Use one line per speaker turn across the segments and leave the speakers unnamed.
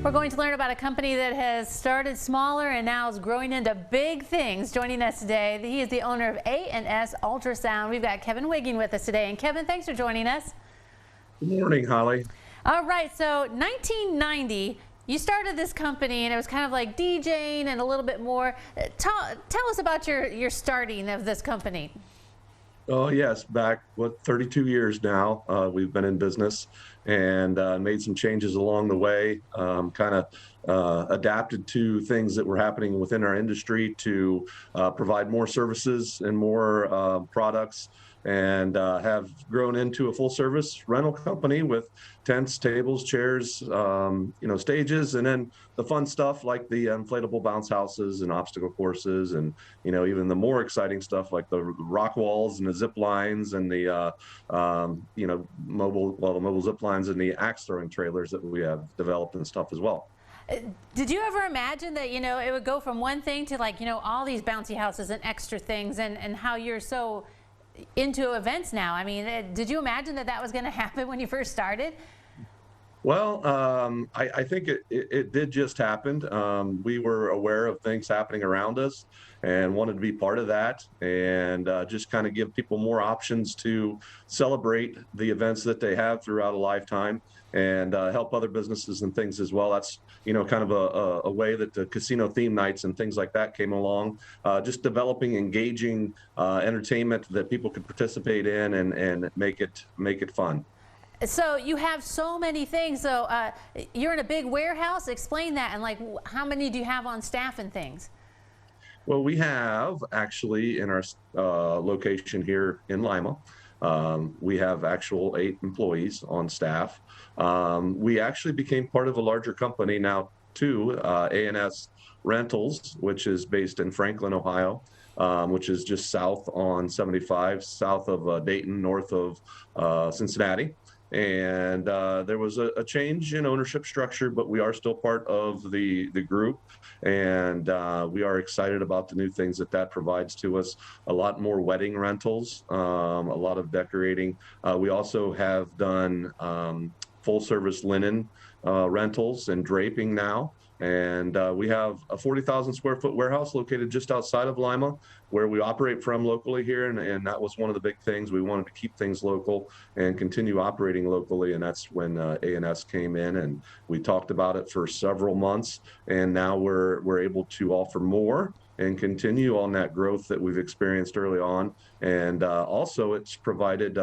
We're going to learn about a company that has started smaller and now is growing into big things. Joining us today, he is the owner of A S Ultrasound. We've got Kevin Wigging with us today. And Kevin, thanks for joining us.
Good morning, Holly.
All right, so 1990, you started this company and it was kind of like DJing and a little bit more. Tell us about your starting of this company.
Oh, yes, back, 32 years now, we've been in business and made some changes along the way, adapted to things that were happening within our industry to provide more services and more products, and have grown into a full service rental company with tents, tables, chairs, stages, and then the fun stuff like the inflatable bounce houses and obstacle courses, and even the more exciting stuff like the rock walls and the zip lines and the mobile zip lines and the axe throwing trailers that we have developed and stuff as well.
Did you ever imagine that it would go from one thing to all these bouncy houses and extra things, and how you're so into events now? I mean, did you imagine that was going to happen when you first started?
Well, I think it did just happen. We were aware of things happening around us and wanted to be part of that, and just kind of give people more options to celebrate the events that they have throughout a lifetime, and help other businesses and things as well. That's kind of a way that the casino theme nights and things like that came along, just developing engaging entertainment that people could participate in and make it fun.
So you have so many things. So you're in a big warehouse. Explain that, and how many do you have on staff and things?
Well, we have actually in our location here in Lima, we have actual 8 employees on staff. We actually became part of a larger company now too, A&S Rentals, which is based in Franklin, Ohio, which is just south on 75, south of Dayton, north of Cincinnati. And there was a change in ownership structure, but we are still part of the group, and we are excited about the new things that provides to us. A lot more wedding rentals, a lot of decorating. We also have done full service linen rentals and draping now. And we have a 40,000 square foot warehouse located just outside of Lima, where we operate from locally here. And that was one of the big things. We wanted to keep things local and continue operating locally. And that's when A&S came in, and we talked about it for several months. And now we're able to offer more and continue on that growth that we've experienced early on. And also it's provided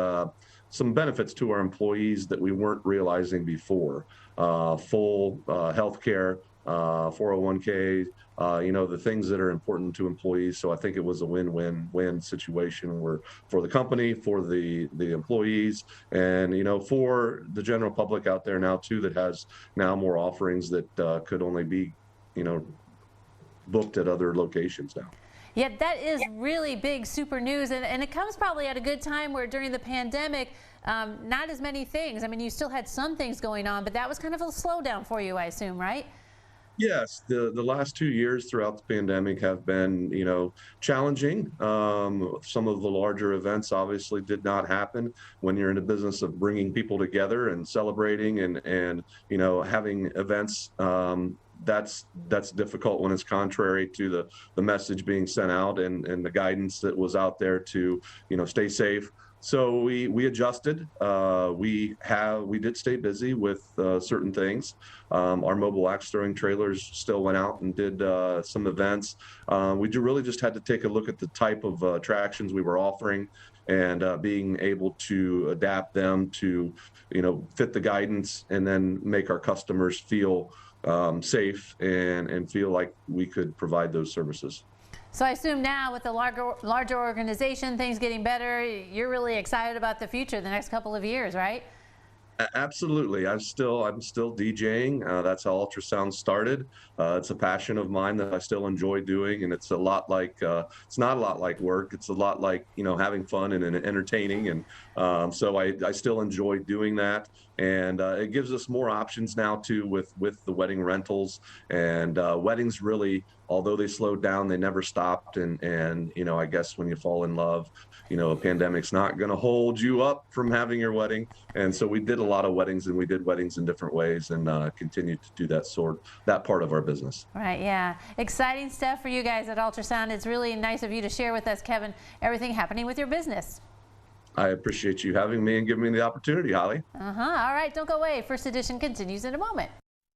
some benefits to our employees that we weren't realizing before. Full health care, 401k, the things that are important to employees. So I think it was a win-win-win situation for the company, for the employees, and for the general public out there now too, that has now more offerings that could only be booked at other locations now.
Yeah, that is really big, super news, and it comes probably at a good time where during the pandemic, not as many things. I mean, you still had some things going on, but that was kind of a slowdown for you, I assume, right?
Yes, the last 2 years throughout the pandemic have been, challenging. Some of the larger events obviously did not happen when you're in the business of bringing people together and celebrating and having events. That's difficult when it's contrary to the message being sent out and the guidance that was out there to stay safe. So we adjusted. We did stay busy with certain things. Our mobile axe throwing trailers still went out and did some events. We really just had to take a look at the type of attractions we were offering, and being able to adapt them to fit the guidance, and then make our customers feel safe and feel like we could provide those services.
So I assume now with the larger organization, things getting better, you're really excited about the future, the next couple of years, right?
Absolutely. I'm still DJing. That's how ultrasound started. It's a passion of mine that I still enjoy doing, and it's a lot like it's not a lot like work. It's a lot like having fun and entertaining, and so I still enjoy doing that. And it gives us more options now too with the wedding rentals, and weddings really although they slowed down, they never stopped. And you know, I guess when you fall in love, you know, a pandemic's not going to hold you up from having your wedding. And so we did a lot of weddings, and we did weddings in different ways, and continue to do that part of our business.
Right, yeah. Exciting stuff for you guys at Ultrasound. It's really nice of you to share with us, Kevin, everything happening with your business.
I appreciate you having me and giving me the opportunity, Holly.
All right, don't go away. First Edition continues in a moment.